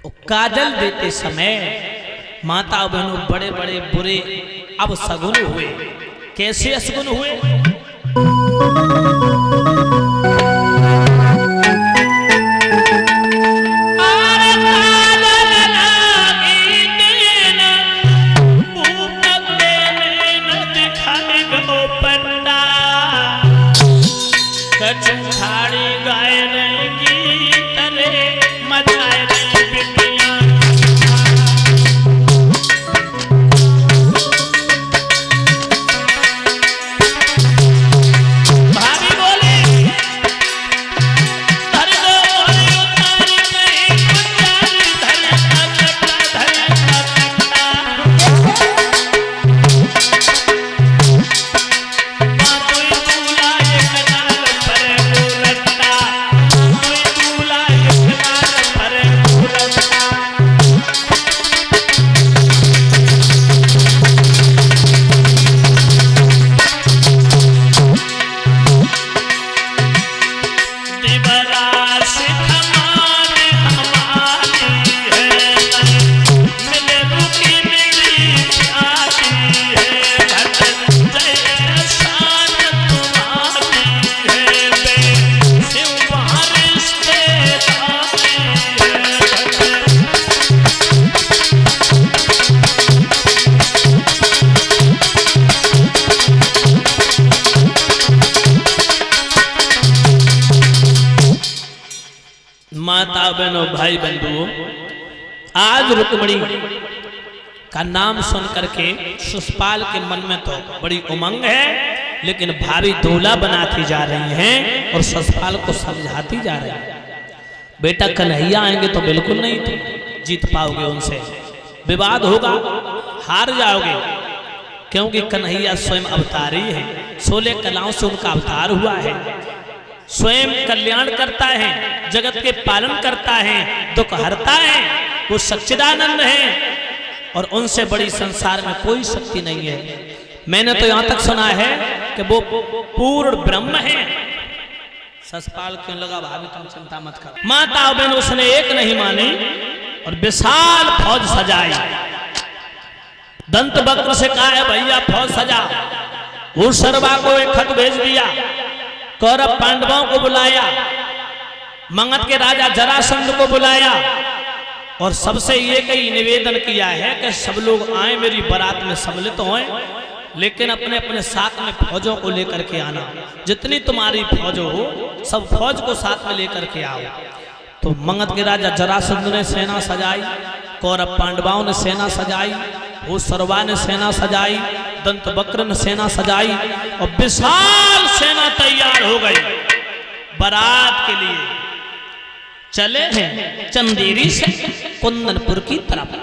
काजल देते समय माता बहनों बड़े बड़े बुरे अब सगुन हुए। कैसे असगुन हुए? माता बहनों भाई बंधुओं, आज रुक्मिणी का नाम सुन करके शिशुपाल के मन में तो बड़ी उमंग है, लेकिन भाभी दूल्हा बनाती जा रही हैं और शिशुपाल को समझाती जा रही है। बेटा कन्हैया आएंगे तो बिल्कुल नहीं तुम जीत पाओगे, उनसे विवाद होगा, हार जाओगे, क्योंकि कन्हैया स्वयं अवतारी है। 16 कलाओं से उनका अवतार हुआ है। स्वयं कल्याण करता है, जगत के पालन करता है, दुख हरता है। वो सच्चिदानंद है और उनसे बड़ी संसार में कोई शक्ति नहीं है। मैंने तो यहां तक सुना है कि वो पूर्ण ब्रह्म है। शिशुपाल क्यों लगा? भाभी तुम चिंता मत करो। माता बहन उसने एक नहीं मानी और विशाल फौज सजाई। दंत वक्र से कहा है भैया फौज सजा। उर्सरवा को एक खत भेज दिया, कौरव पांडवों को बुलाया, मगध के राजा जरासंध को बुलाया और सबसे ये कई निवेदन किया है कि सब लोग आए, मेरी बारात में सम्मिलित हों, लेकिन अपने अपने साथ में फौजों को लेकर के आना। जितनी तुम्हारी फौज हो सब फौज को साथ में लेकर के आओ। तो मगध के राजा जरासंध ने सेना सजाई, कौरव पांडवों ने सेना सजाई, उर्सरवा ने सेना सजाई, दंत वक्र ने सेना सजाई और विशाल सेना तैयार हो गई बारात के लिए। चले हैं चंदेरी से कुंदनपुर की तरफ।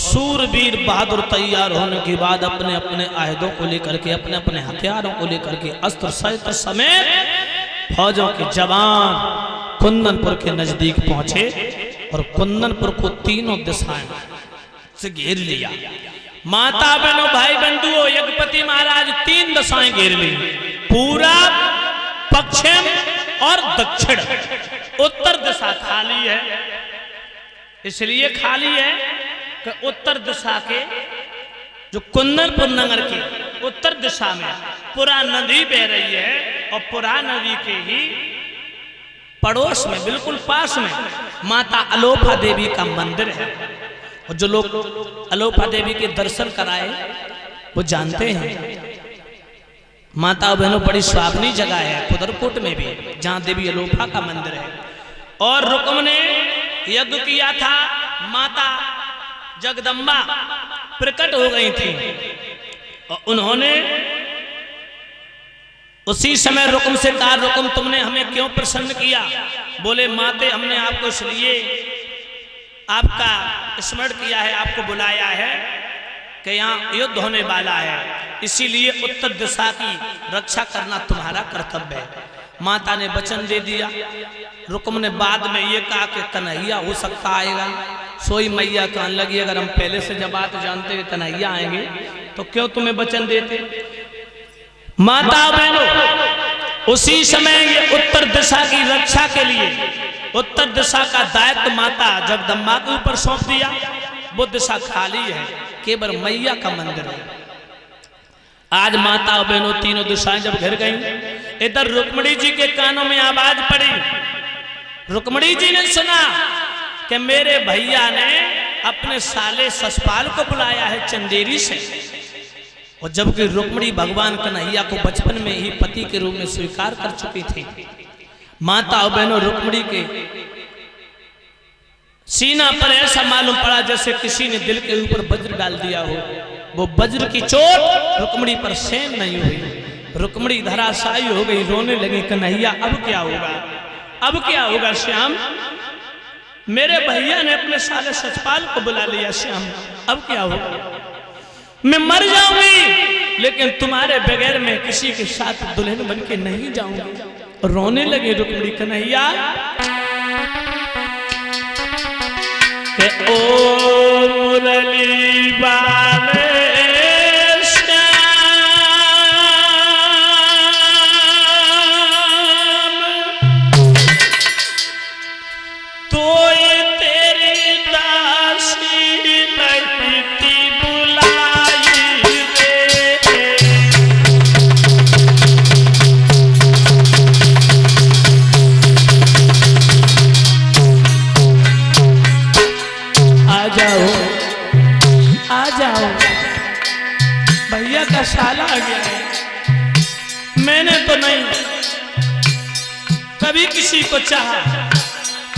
सूरवीर बहादुर तैयार होने के बाद अपने अपने आयुधों को लेकर के, अपने अपने हथियारों को लेकर के, अस्त्र शस्त्र समेत फौजों के जवान कुंदनपुर के नजदीक पहुंचे और कुंदनपुर को तीनों दिशाएं से घेर लिया। माता बहनों, भाई बंधुओं, यज्ञपति महाराज 3 दिशाएं घेर ली, पूरब, पश्चिम और दक्षिण। उत्तर दिशा खाली है, इसलिए खाली है कि उत्तर दिशा के जो कुंदनपुर नगर के उत्तर दिशा में पुरा नदी बह रही है और पुरा नदी के ही पड़ोस में, बिल्कुल पास में माता अलोपा देवी का मंदिर है। और जो लोग अलोपा देवी के दर्शन कराए वो जानते हैं माता बहनों बड़ी सुहावनी जगह है कुदरकोट में भी, जहाँ देवी अलोपा का मंदिर है। और रुक्म ने यज्ञ किया था, माता जगदम्बा प्रकट हो गई थी और उन्होंने उसी समय रुक्म से कहा, रुक्म तुमने हमें क्यों प्रसन्न किया? बोले माते, हमने आपको इसलिए आपका स्मरण किया है, आपको बुलाया है कि यहाँ युद्ध होने वाला है, इसीलिए उत्तर दिशा की रक्षा करना तुम्हारा कर्तव्य है। माता ने वचन दे दिया। रुक्म ने बाद में ये कहा कि कन्हैया हो सकता आएगा। सोई मैया कहने लगी, अगर हम पहले से जब बात जानते कि कन्हैया आएंगे तो क्यों तुम्हें वचन देते? माता बहनों, उसी समय ये उत्तर दिशा की रक्षा के लिए उत्तर दिशा का दायित्व माता जगदम्बा के ऊपर सौंप दिया। वो दिशा खाली है, केवल मैया का मंदिर है। आज माता बहनों तीनों दिशाएं जब घिर गई, इधर रुक्मणी जी के कानों में आवाज पड़ी। रुक्मणी जी ने सुना कि मेरे भैया ने अपने साले ससपाल को बुलाया है चंदेरी से। और जबकि रुक्मणी भगवान कन्हैया को बचपन में ही पति के रूप में स्वीकार कर चुकी थी। माता और बहनों, रुक्मणी के सीना पर ऐसा मालूम पड़ा जैसे किसी ने दिल के ऊपर वज्र डाल दिया हो। वो वज्र की चोट रुक्मणी पर सहन नहीं हुई। रुक्मणी धराशायी हो गई, रोने लगी। कन्हैया अब क्या होगा, अब क्या होगा श्याम? मेरे भैया ने अपने साले सचपाल को बुला लिया श्याम, अब क्या होगा? मैं मर जाऊंगी लेकिन तुम्हारे बगैर मैं किसी के साथ दुल्हन बन के नहीं जाऊंगी। रोने लगे रुक्मणी। कन्हैया ओ मुरली बाले साला आ गया है। मैंने तो नहीं कभी किसी को चाहा,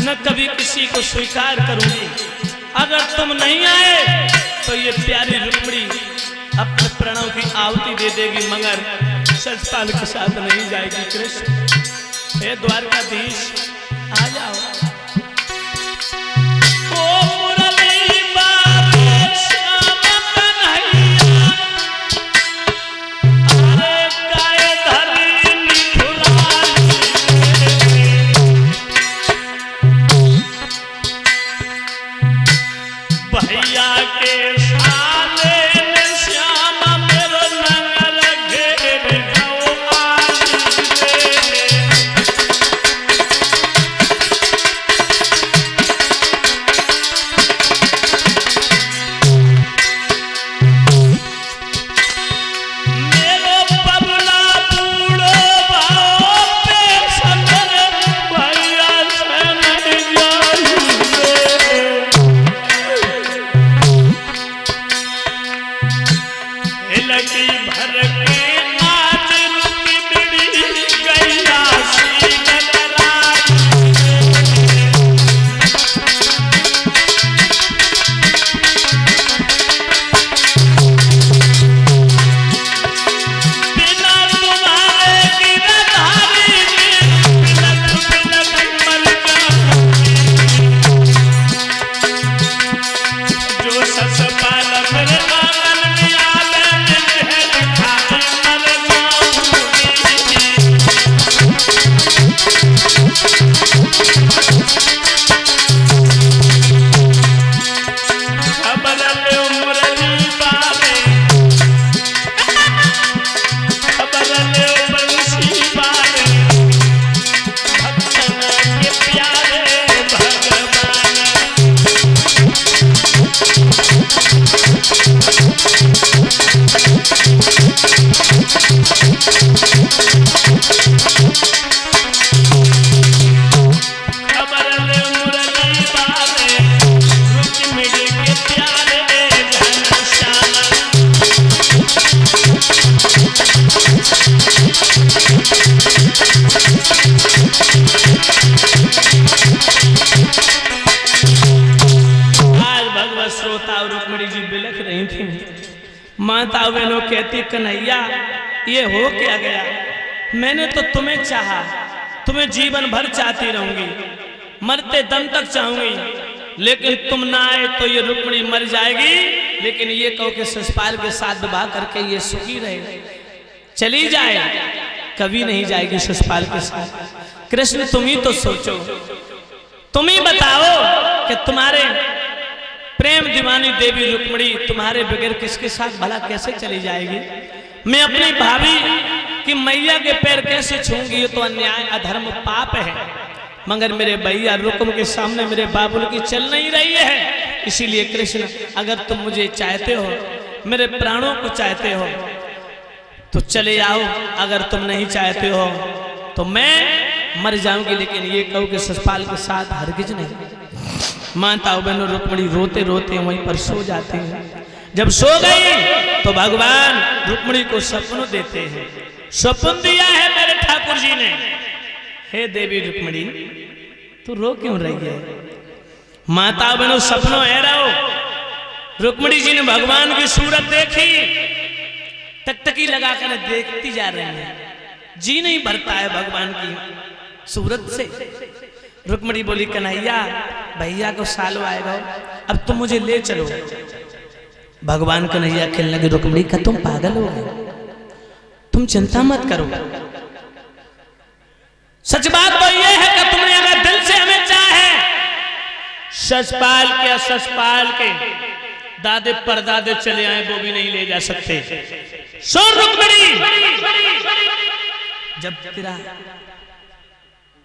न कभी किसी को स्वीकार करूंगी। अगर तुम नहीं आए तो ये प्यारी रुक्मणी अपने प्रणव की आहुति दे देगी, मगर सचपाल के साथ नहीं जाएगी। कृष्ण हे द्वारकाधीश, आ जाओ। भगवान मेरे आंगन में आवे है दिखाई मर खबर ले मुरली बारे खबर ले बंसी बारे भक्तन के प्यारे भगवान खबर ले मुरली बारे रुक्मिणी के प्यारे घनश्याम आज भगवत श्रोता और रुक्मिणी जी बिलख रही थी। माता बहनों कहती कन्हैया ये हो क्या गया, मैंने तो तुम्हें चाहा, तुम्हें जीवन भर चाहती रहूंगी, मरते दम तक चाहूंगी, लेकिन तुम ना आए तो ये रुक्मिणी मर जाएगी, लेकिन ये कहो कि शिशुपाल के साथ विवाह करके ये सुखी रहे, चली जाए, कभी नहीं जाएगी शिशुपाल के साथ। कृष्ण तुम ही तो सोचो, तुम ही बताओ कि तुम्हारे प्रेम दीवानी देवी रुक्मिणी तुम्हारे बगैर किसके साथ भला कैसे चली जाएगी। मैं अपनी भाभी कि मैया के पैर कैसे छूंगी, ये तो अन्याय अधर्म पाप है, मगर मेरे भैया रुक्म के सामने मेरे बाबुल की चल नहीं रही है। इसीलिए कृष्ण अगर तुम मुझे चाहते हो, मेरे प्राणों को चाहते हो तो चले आओ, अगर तुम नहीं चाहते हो तो मैं मर जाऊंगी, लेकिन ये कहूँ कि शिशुपाल के साथ हरगिज नहीं। माता बहनों रुक्मिणी रोते रोते वहीं पर सो जाते हैं। जब सो गई तो भगवान रुक्मिणी को सपन देते हैं। सपन दिया है मेरे ठाकुर जी ने, हे देवी रुक्मिणी तू रो क्यों रही है। माता बहनों सपनों है रहो। रुक्मिणी जी ने भगवान की सूरत देखी, टकटकी लगाकर देखती जा रही है, जी नहीं भरता है भगवान की सूरत से। रुक्मिणी बोली कन्हैया भैया को सालों आएगा, अब तुम मुझे ले चलो। भगवान कन्हैया खेलने लगे, रुक्मिणी का तुम पागल हो गए, तुम चिंता मत करो, सच बात तो यह है कि तुमने अगर दिल से हमें चाहे, सचपाल के दादे परदादे चले आए वो भी नहीं ले जा सकते। सुन रुक्मिणी, जब तेरा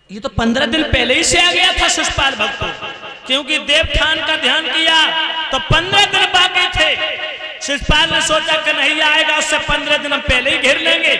ये तो 15 दिन पहले ही से आ गया था शिशुपाल भक्त, क्योंकि देवठान का ध्यान किया तो 15 दिन बाकी थे। शिशुपाल ने सोचा कन्हैया आएगा उससे 15 दिन हम पहले ही घेर लेंगे।